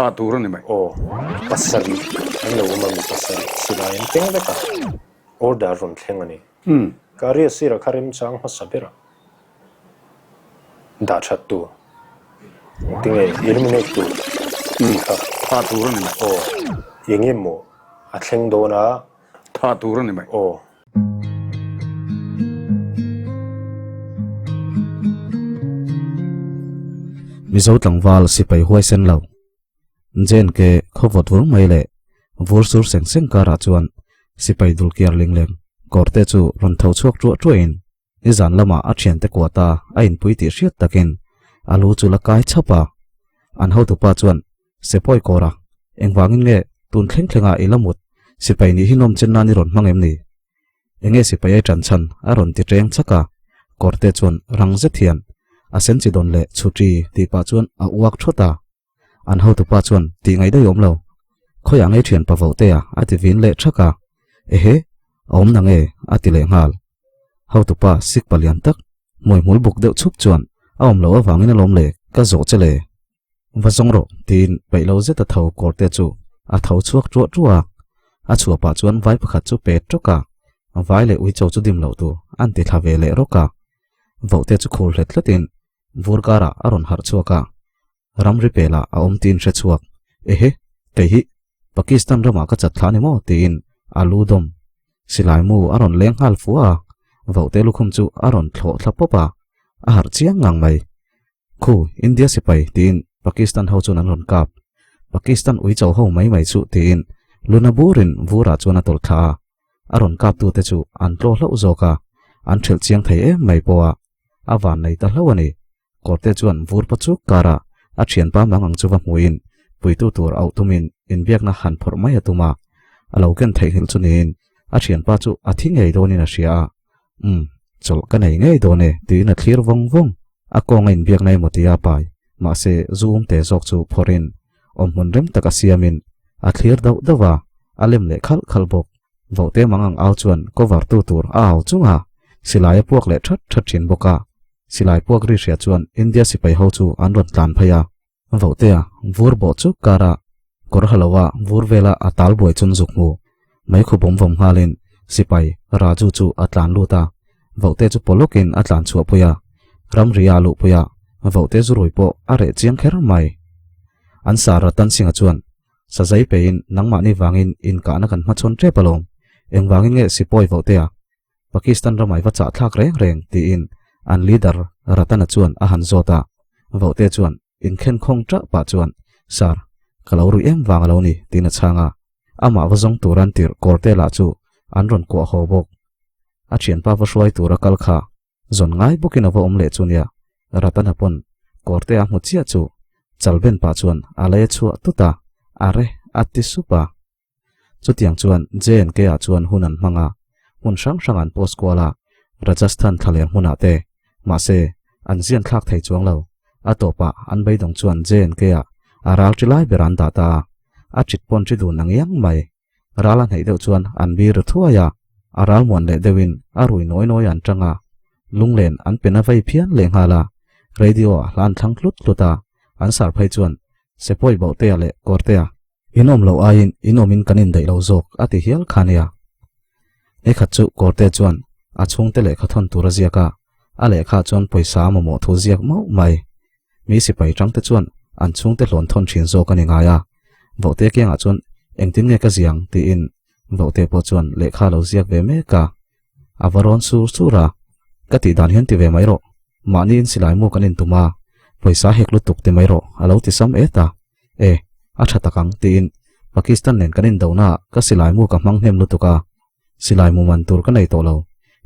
THAWNTHU này mày oh pasari anh lâu mà mình pasari sila em tiếng đấy cả order run khen anh kari sira karim sang hoa sabira đã chặt tu tiếng ấy eliminate tu THAWNTHU này mày oh những em mo khen đồ na THAWNTHU này mày oh MIZO tlangwal SIPAI HUAISEN lo jen ke khowot wung mai le vursur seng seng kara chuan SIPAI dulkiar lingleng korte chu ron thau chuak truin izan lama a thian te kwata a in pui ti hriat takin alu chu la kai chapa an ho tu pa chuan sepoi kora engwangin nge tun thlenga ilamut SIPAI ni hinom chenna ni ron mangem ni enge SIPAI ai tran chan a ron ti treng chaka korte chuan rang je thian a sen chi don le chuti ti pa chuan a uak thota an ho tu pa chuan ti ngai dei om lo khoya ngai thian pa Vohtea a ti vin le thaka ehe om na nge a ti le ngal ho tu pa sik palian tak moi mul buk deuh chup chuan a om lo awangin a lom le ka zo chele vazong ro tin pai lo zeta tho korte chu a tho chuak truwa a chua pa chuan vai pakhat chu pe troka vai le ui chau chu dim lo tu an ti thave le roka Vohtea chu khul hlet hletin vurkara aron har chuaka ramri pela a om tin hre chuak ehe hi Pakistan rama ka chat thlani mo tin alu dom silai mu aron leng hal fuwa Vohtea lukhum chu aron thlo thlapopa a har chiang ngang mai khu India SIPAI tin Pakistan ho chun an ron kap Pakistan ui chau ho mai chu tin lunaburin vura chuna tol kha aron kap tu te chu an tlo hlo zoka an thel chiang thei em mai powa awan nei ta hlawani korte chuan vur pachuk kara a thian pa mangang chuwa muin puitu tur autumin inbiak na han phor mai atuma aloken thei hil chunin a thian pa chu a thingei donin a hria chol ka nei ngei done ti na thlir vong a kong inbiak nei motia pai ma se zoom te zok chu phorin ommun rem taka siamin a thlir dawa alem le khal bok Vohtea mangang au chuan cover tu tur au chunga silai puak le that thin boka silai puak ri hria chuan India SIPAI ho chu an ron tlan phaya Vohtea vur bo chu kara kor halawa vur vela atal boi chun zukmu mai khubom vom halin SIPAI raju chu atlan luta Vohtea chu polokin atlan chu puya ram ria lu puya Vohtea zu roipo are chiang kher mai an sara tan singa chuan sajai pein nangma ni wangin in ka na kan ma chon tre palong engwangin nge SIPAI Vohtea Pakistan ramai wa cha thlak reng ti in an leader ratana chuan a han zota Vohtea chuan in khen khong tra pa chuan sar kalau ru em wang lo ni tina changa ama wazong turan tir korte la chu an ron ko ho bok a thian pa wa shwai tura kal kha zon ngai bukin awa om le chunia ratana pon korte a muchia chu chalben pa chuan ale chu tuta are ati supa chutiang chuan jen ke a chuan hunan manga mun sang an post kwala Rajasthan thalen huna te ma se an zian thak thei chuang lo atopa an beidong chuan jen ke a aral tilai beranda ta a chit pon chi du nang yang mai rala nei deuh chuan an bir thuaya aral mon le dewin arui noi an tanga lunglen an pena vai phian leng hala radio lan thang tluta an sar phai chuan SIPAI Vohtea le kortea inom lo ain inomin kanin dei lo zok ati hial khania e khachu korte chuan a chung te le khathon tura ziaka a le kha chuan poisa mo thu ziak mau mai mi SIPAI tang te chuan an chung te hlon thon thin zo kani ngaya Vohtea ke nga chuan engtim nge ka ziang ti in Vohtea po chuan le kha lo ziak ve me ka avaron sura ka ti dan hian ti ve mai ro mani in silai mu kanin tuma poisa hek lutuk te mai ro alo ti sam eta a thatakang ti in Pakistan nen kanin dona ka silai mu ka mang hnem lutuka silai mu man tur ka nei to lo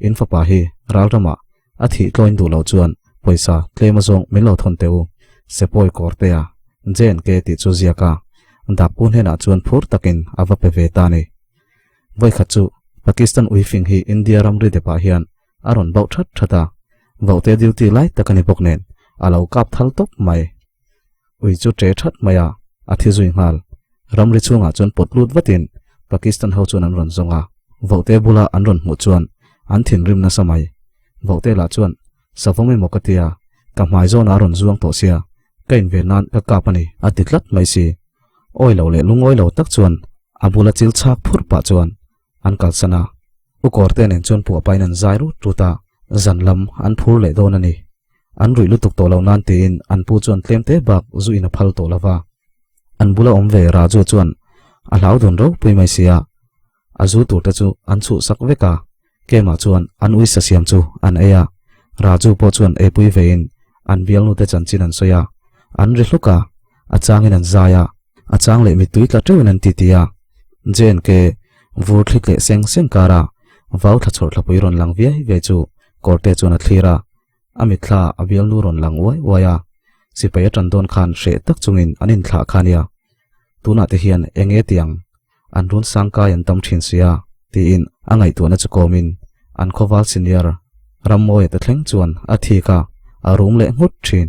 in fa pa hi ralrama a thi tloin du lo chuan poisa claim zong milo thon teu SIPAI kortea jen ke ti chu ziaka dak pun hena chuan phur takin awa pe ve ta ni voi khachu Pakistan uifing hi India ramri de pa hian aron bau thata Vohtea duty lai takani boknen alo kap thal top mai ui chu tre that maya athi zui ngal ramri chunga chuan potlut watin Pakistan ho chuan an ron zonga Vohtea bula an ron mu chuan an thin rim na samai Vohtea la chuan savome mokatia ka MIZO na ron zuang to sia kain venan ka kapani atitlat mai si oi lo le lung oi lo tak chuan abula chil chak phur pa chuan an kalsana u korte nen chuan pu painan zairu tuta zanlam an phur le don ani an rui lu tuk to lo nan tin an pu chuan tlemte bak zu ina phal to lawa an bula omve raju chuan a hlau don ro pui mai sia azu tu ta chu an chu sak veka kema chuan an ui sa siam chu an eya raju po chuan e pui vein an bial nu te chan chin an soya an ri hluka achang in an zaya achang le mi tui tla tewin an titia jen ke vur thlik le seng seng kara vau tha chhor thlapui ron lang viai ve chu korte chuan a thlira ami thla a bial nu ron lang wai waya sipai tan don khan hre tak chungin anin thla khania tuna te hian enge tiang an run sangkai an tam thin sia ti in angai tu na chu komin an khowal senior rammoi ta thleng chuan a thika a room le ngut thin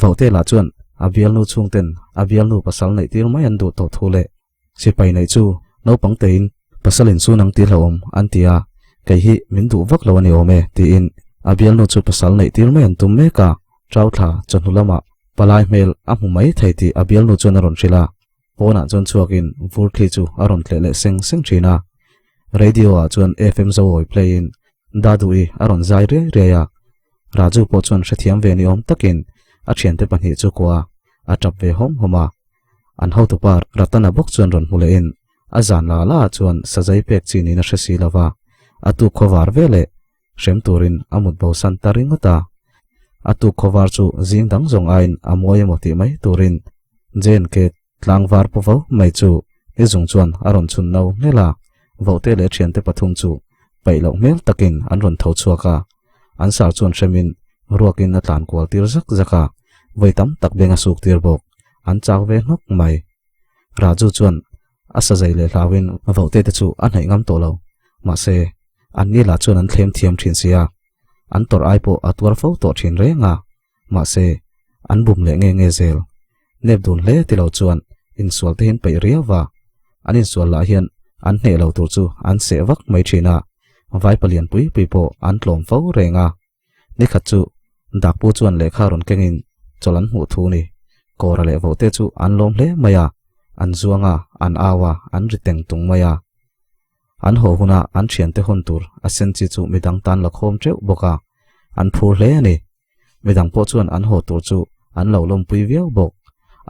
vote la chuan a bial nu chungten a bial nu pasal nei tir mai an du to thule sipai nei chu no pangtein pasalin su nang ti hlom an tia kai hi min du vak lo ani ome ti in a bial nu chu pasal nei tir mai an tum me ka trau thla chanulama palai mel a mu mai thai ti a bial nu chuan ron thila pona chon chuakin vur thli chu aron tle le seng seng thina radio a chuan fm zo oi play in dadui aron zai re re ya raju po chuan hrethiam ve ni om takin a thian te pahnih chu kwa a tap ve hom homa an ho tu par ratana bok chuan ron mule in a zan la la chuan sajai pek chini na hresi lawa atu khowar vele shem turin amut bo san taring ata atu khowar chu jing dang zong ain amoi moti mai turin jen ke tlang var po vo mai chu e zung chuan aron chun no nela vote le thian te pathum chu pailo mel takin an ron tho chuaka an sar chuan shemin ruakin na tlan kwal tir zak zaka voitam tak benga suk tir bok an chaw ve nok mai raju chuan asa zai le hlawin vote te chu an hai ngam to lo ma se an ni la chuan an thlem thiam thin sia an tor ai po atwar fo to thin re nga ma se an bum le nge zel nep dun le ti lo chuan in sual te hin pe riawa an in sual la hian an hne lo tur chu an se vak mai thina vai palian pui pui po an tlom fo renga ni khat chu dak pu chuan lekha ron kengin cholan hu thu ni kora le vote chu an lom hle maya an zuanga an awa an riteng tung maya an ho huna an thian te hon tur a sen chi chu midang tan la khom treu boka an phur hle ani midang po chuan an ho tur chu an lo lom pui viau bok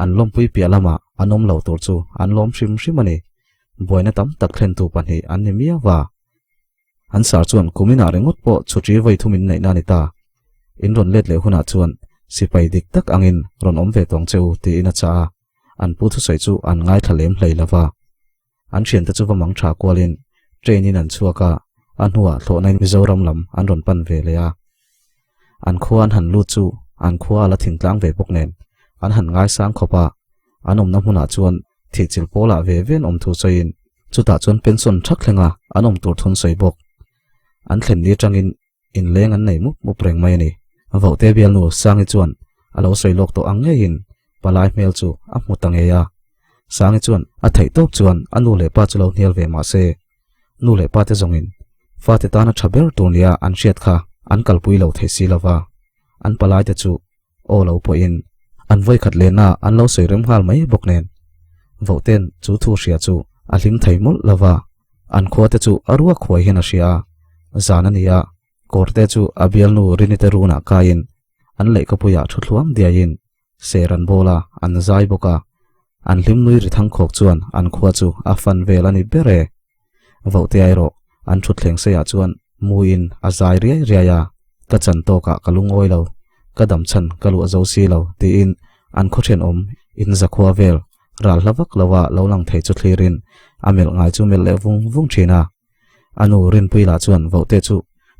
an lom pui pia lama anom lo tur chu an lom hrim hrim ani boina tam tak thlen tu panhi an ni mia wa an sar chuan kumina rengot po chuti voi thumin nei na ni ta in ron let le huna chuan sipai dik tak angin ron om ve tong cheu ti ina cha an pu thu sai chu an ngai thalem hlei lawa an thian ta chu wamang tha kwalin trainin an chuaka an huwa thlo nai mizoram lam an ron pan ve le ya an khuan han lu chu an khua la thingtlang ve bok nen an han ngai sang khopa anom na huna chuan thi chil pola ve ven om thu chain chuta chuan pension thak thlenga anom tur thun sei bok an thlen ni tangin in leng an nei mu preng mai ni vote bial nu sangi chuan alo sei lok to ang nge in palai mel chu a mu tange ya sangi chuan a thei top chuan anu le pa chulo hnial ve ma se nu le pa te zongin fa te ta na thaber tunia an hriat kha an kalpui lo thei si lawa an palai te chu o lo po in an voi khat le na an lo sei rem hal mai bok nen voten chu thu hria chu a hlim thei mol lawa an khwa te chu arua khoi hin a hria zanania korte chu abial nu rinite runa kain an lei kapuya thutluam diain seran bola an zai boka an hlim nui ri thang khok chuan an khwa chu a fan velani bere vote airo an thutleng se ya chuan muin a zai riaya ka chan to ka kalung oilo ka dam chan kalu zo si lo ti in an khothen om in zakhwa vel ral hlawak lawa lo lang thei chu thlirin amel ngai chu mel le vung thina anu rin puila chuan vote chu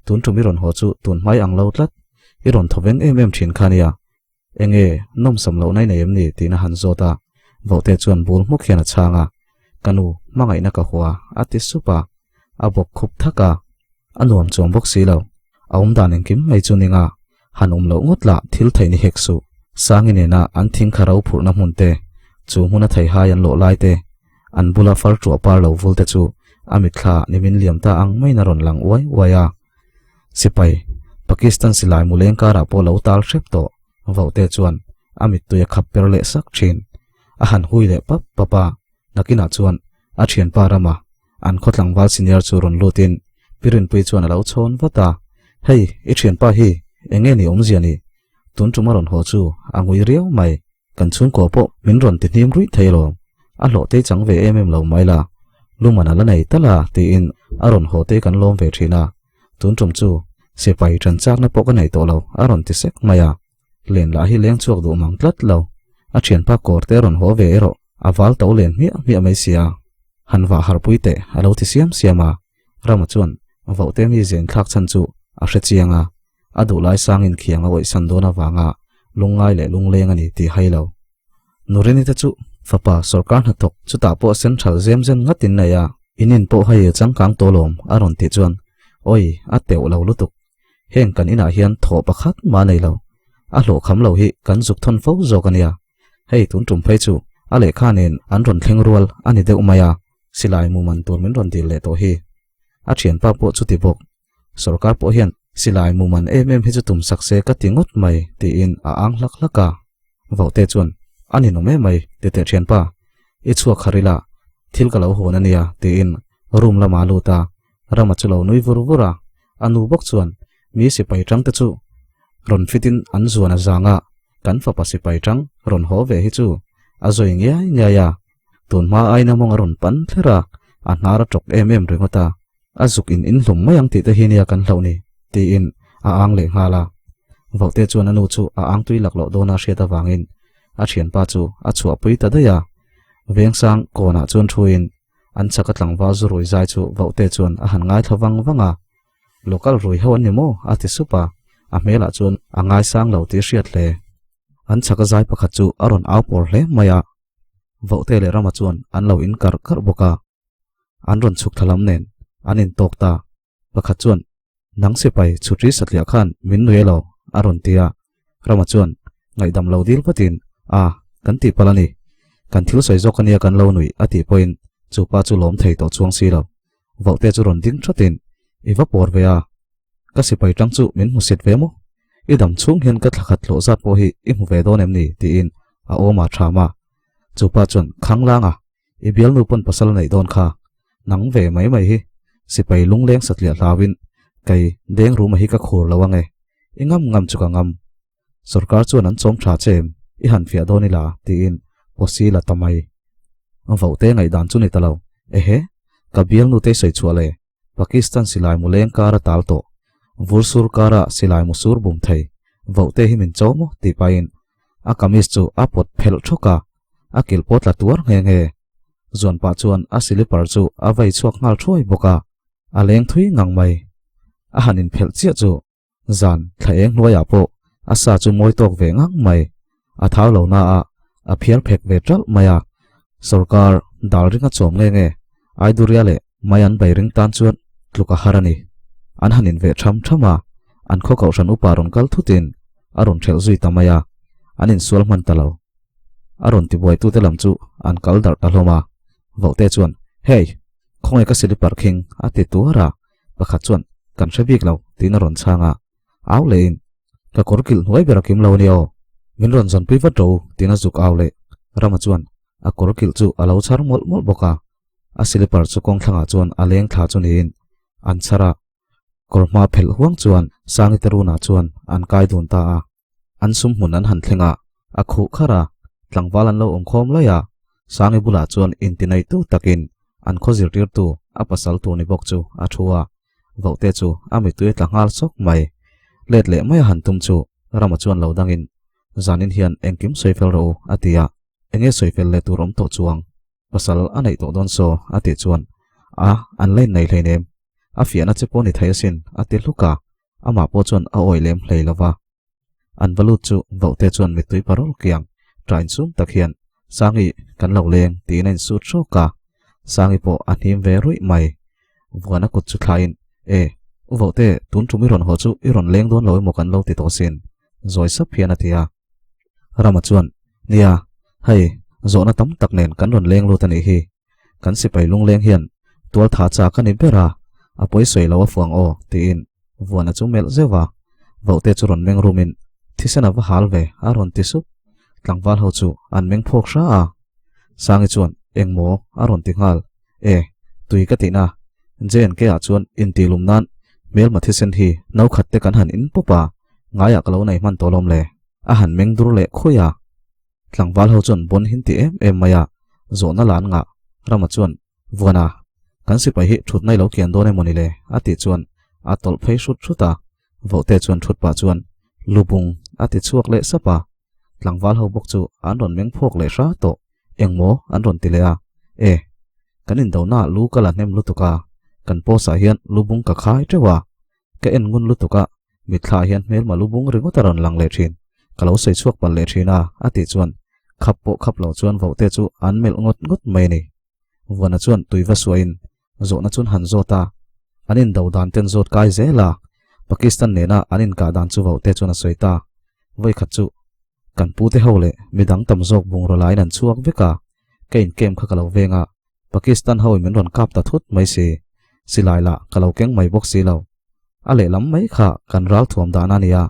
tun tumiron ho chu tun mai ang lo tlat iron thoveng em thin khania enge nom sam lo nai nei em ni tina han zota vote chuan bul mu khiana changa kanu mangai na ka huwa ati supa abok khup thaka anuam chom bok si lo aum danin kim mai chu ninga hanum lo ngotla thil theini heksu sangine na an thing kharau phurna munte chu huna thei hayan lo lai te an bula far chu par lo volte chu amit kha nimin liam ta ang mai na ron lang wai waya sipai pakistan silai muleng kara po lo tal shrep to vote chuan amit tuya khapper le sak thin a han hui le papa nakina chuan a thian pa rama an khotlangwal senior chu ron lutin pirin pui chuan alo chhon vata hei I thian pa hi enge ni omziani tun tumaron ho chu angui riau mai kan chun ko po min ron ti hnim rui thailo a lo te chang ve em lo mai la lumana la nei tala ti in aron ho te kan lom ve thina tun tum chu SIPAI tran chak na po ka nei to lo aron ti sek maya len la hi leng chuak du mang tlat lo a thian pa kor te ron ho ve ero awal to len mi mai sia hanwa harpui te alo ti siam siama rama chuan vote mi zen thak chan chu a hre chianga adu lai sangin khianga oi sandona wanga lungai le lungleng ani ti hailo nurini ta chu fapa sarkar na tok chuta po central zem zen ngatin na ya inin po hai changkang tolom aron ti chuan oi a teu lo lutuk heng kan ina hian tho pakhat ma nei lo a hlo kham lo hi kan juk thon fo zokania hei tun tum phei chu a le khanin an ron thleng rual ani deuh maya silai mu man tur min ron ti le to hi a thian pa po chu ti bok sarkar po hian silai mu man em hi chu tum sakse ka tingot mai ti in a ang lak laka vote chuan ani no me mai te thian pa I chuak kharila thil ka lo honania ti in room la maluta rama chulo nui vurvura anu bok chuan mi SIPAI tang te chu ron fitin an zuana zanga kan fa pa SIPAI tang ron ho ve hi chu azoi nya ya tun ma aina mong ron pan thera a hnara tok em ringota azuk in hlum mayang ti te hinia kan hlawni ti in a ang le hala vote chuan anu chu a ang tui laklo dona hriata wangin a thian pa chu a chua pui ta daya vengsang kona chuan thuin an chaka tlangwa zuroi zai chu vote chuan a han ngai thawang wanga local roi ho ani mo ati supa a mela chuan a ngai sang lo ti hriat hle an chaka zai pakhat chu aron au por hle maya vote le rama chuan an lo in kar boka an ron chuk thalam nen anin tokta pakhat chuan nang SIPAI chutri satlia khan min nuelo aron tia rama chuan ngai dam lo dil patin a kan ti palani kan thil soi zokania kan lo nui ati point chu pa chu lom thei to chuang si lo vote chu ron ding thatin iwa por ve a ka SIPAI tang chu min mu set ve mo idam chung hian ka thakhat lo zat po hi I mu ve don em ni ti in a oma thama chu pa chuan khanglanga I bial nu pon pasal nei don kha nang ve mai hi SIPAI lungleng satlia hlawin kai deng ru ma hi ka khur lawange ingam chu ka ngam sarkar chuan an chom tha chem I han fia doni la ti in posi la tamai vote ngai dan chu ni talo ehe ka bial nu te sei chuale Pakistan silai mu leng kara tal to vursur kara silai mu sur bum thei vote hi min chomo ti pain a kamis chu a pot phel thoka a kil pot la tuar nge zon pa chuan a silipar chu a vai chuak ngal throi boka a leng thui ngang mai a hanin phel chia chu zan thlaeng hnuaya po a sa chu moi tok ve ngang mai a thau lo na a phiar phek ve tral maya sarkar dal ringa chom nge ai duria le mayan bai ring tan chuan tluka harani an hanin ve thama an kho kau ran uparon kal thutin aron thel zui tamaya anin sual man talo aron ti boi tu telam chu an kal dar taloma vote chuan hey khongai ka silipar king ati tuara pakhat chuan kan hrebik lo tin ron changa aw lein ka korkil hnuai berakim lo nio min ron zon pui vatro tin azuk aw le rama chuan a korkil chu alo char mol boka a silipar chu kong thlanga chuan a leng thla chu nin an chara korma phel huang chuan sangi teruna chuan an kai dun ta an sum mun an han thlenga a khu khara tlangwalan lo omkhom laya sangi bula chuan intinai tu takin an khozir tir tu a pasal tu ni bok chu a thuwa vote chu ami tu tlangal sok mai let le mai han tum chu rama chuan lo dangin zanin hian engkim soifel ro atia enge soifel le turom to chuang pasal anei to don so ati chuan an lein nei hleinem a fiana che poni thaisin ati luka ama po chuan a oilem hleilawa an valut chu vote chuan mitui parol kiang train sum takhian sangi kan lo leng tinen su thoka sangi po anim ve rui mai vuana kut chu thlain vote tun tumi ron ho chu I ron leng don loi mo kan lo ti to sin zoi sap phian atia rama chuan nia hei zona tam tak nen kan ron leng lu tani hi kan SIPAI lung leng hian tual tha cha kan ni bera apoi soi lo fuang o tin vuana chu mel zewa vote chu ron meng rumin thisena wa halve aron tisu tlangwal ho chu an meng phok sha sang chuan engmo aron tingal tui ka tina jen ke a chuan in ti lum nan mel ma thisen hi no khat te kan han in popa ngaya kalo nei man tolom le a han meng dur le khoya tlangwal ho chuan bon hin ti em maya zo na lan nga rama chuan vona kan sipai hi thut nai lo kian do ne moni le ati chuan a tol phei shut thuta vote chuan thut pa chuan lubung ati chuak le sapa tlangwal ho bok chu an ron meng phok le sha to engmo an ron ti le a kanin do na lu kala nem lutuka kan po sa hian lubung ka khai trewa ka en ngun lutuka mitla hian mel ma lubung ringo taron lang le thin kalau sei chuak pal le thina ati chuan khappo khaplo chuan vote chu an mel ngot ngot mai ni wana chuan tuiwa suain zo na chun han zota anin do dan ten zot kai zela Pakistan ne na anin ka dan chu vote chuna soita voi khat chu kan pu te hole midang tam zok bung ro lai nan chuak veka kein kem kha kalo venga Pakistan hoi men ron kap ta thut mai se silai la kalo keng mai bok si lo ale lam mai kha kan ral thuam da na nia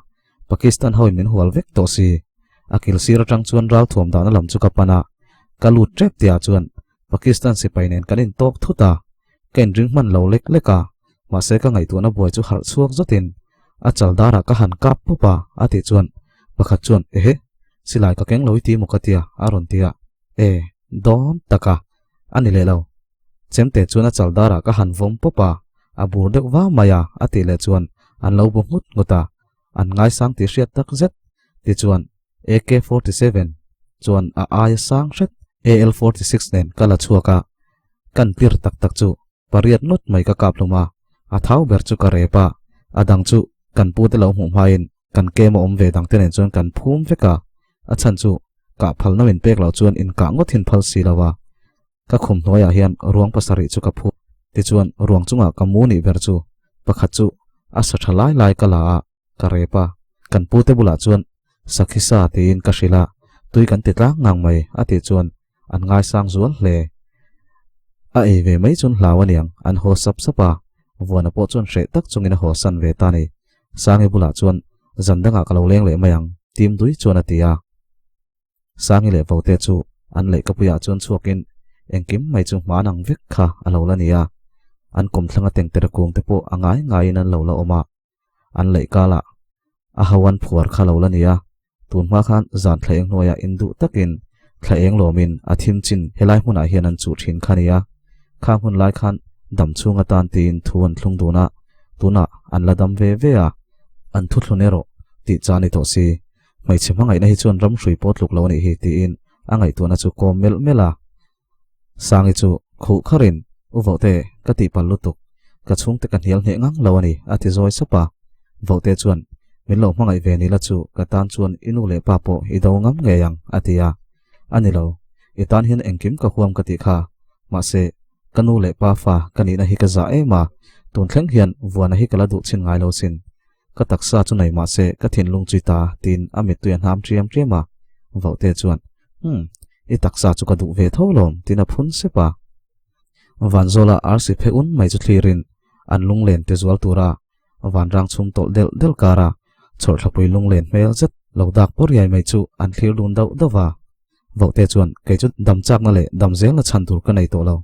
Pakistan hoi men hual vek to si akil sir tang chuan ral thuam da na lam chu kapana kalu trap tia chuan Pakistan sipai nen kanin tok thuta ken ring man lo lek leka ma se ka ngai tu na boi chu har chuak zotin a chal dara ka han kap pupa ati chuan pakhat chuan silai ka keng loi ti mukatia aron tia don taka ani le lo chemte chuan a chal dara ka han vom popa a bur dek wa maya ati le chuan an lo bu ngut nguta an ngai sang ti hriat tak zet ti chuan AK47 chuan a ai sang hret AL46 nen kala chuaka kan pir tak tak chu pariat not mai ka kapluma a thau ber chu ka repa adang chu kan pu te lo hmu main kan ke mo om ve dang ten chuan kan phum veka a chan chu ka phal na min pek lo chuan in ka ngot hin phal si lawa ka khum hnoya hian ruang pasari chu ka phu ti chuan ruang chunga ka mu ni ber chu pakhat chu a sa thalai lai kala ka repa kan pu te bula chuan sakhisa tin ka shila tui kan ti tlang ngang mai ati chuan an ngai sang zual hle a ve mai chun hlawaniang an ho sap sapa vuana po chuan hre tak chungin ho san ve ta ni sangi bula chuan zandanga kalo leng le mayang tim dui chuan atia sangi le vote chu an le kapuya chuan chuakin engkim mai chu manang vek kha alo lania an kom thlanga teng ter kung te po angai ngai nan lo la oma an le kala a hawan phuar kha lo lania tun ma khan zan thleng noya indu takin thleng lomin athim chin helai huna hian an chu thin khania kha hun lai khan dam chunga tan tin thuan thlung duna tuna an ladam ve ve a an thu thlunero ti chani to si mai chimangai na hi chuan ram hrui pot luk lo ni hi ti in angai tuna chu kom mel mela sangi chu khu kharin u vote ka ti pal lutuk ka chung te kan hial hne ngang lo ani ati zoi sapa vote chuan min lo mangai ve ni la chu ka tan chuan inu le pa po i do ngam nge yang atia ani lo i tan hin engkim ka huam ka ti kha ma se kanu le pa fa kani na hi ka za e ma tun thleng hian vuana hi kala du chin ngai lo sin ka taksa chu nei ma se ka thin lung chui ta tin amit tuan ham triam triama vote chuan i taksa chu ka du ve tholom tina phun sepa vanzola arsi phe un mai chu thlirin an lung len te zual tura van rang chum tol del del kara chor thlapui lung len mel zet lo dak por yai mai chu an thlir dun dau dawa vote chuan ke chu dam chak na le dam zel na chan tur ka nei to lo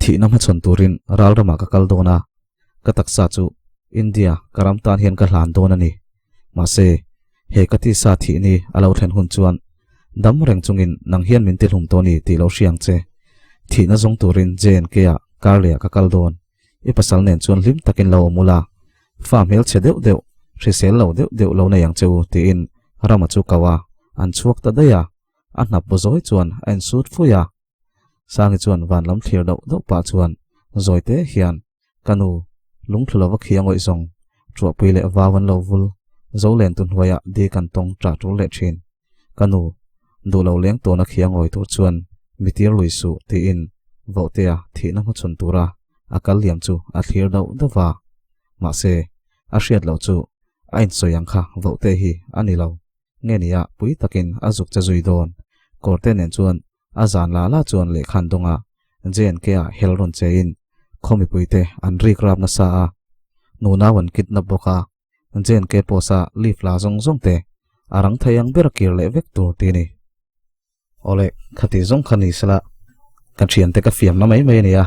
thi nam ha chon turin ral rama ka kal dona ka taksa chu India karam tan hian ka hlan don ani ma se he ka ti sa thi ni alo thlen hun chuan dam reng chungin nang hian min ti hlum to ni ti lo hriang che thi na zong turin jen ke a karlia ka kal don i pasal nen chuan lim takin lo mula fam hel che deuh deuh hrisel lo deuh deuh lo na yang cheu ti in rama chu kawa an chuak ta daya an nap bo zoi chuan an sut fuya sangi chuan van lam thlir deuh deuh pa chuan zoite hian kanu lung thulawak hiang oi zong chua puile wawan lo vul zo len tun hoya di kan tong tra tu le thin kanu du lo leng to na khiang oi tur chuan mitir luisu ti in votea thi na chun tura akal liam chu a thlir deuh dawa ma se a hriat lo chu ain soyang kha vote hi ani lo nge nia pui takin azuk cha zui don korte nen chuan azan la la chuan le khan donga jen ke a helron che in khomi puite an ri krap na sa a nuna wan kit na boka jen ke posa leaf la zong zong te arang thayang berakir le vek tur ti ni ole khati zong khani sala kan thian te ka fiam na mai mai ni a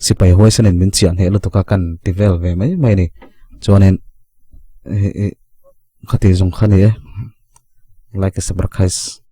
sipai HUAISEN in min chian he lu to ka kan tivel ve mai mai ni chuanin khati zong khani like a sabarkhais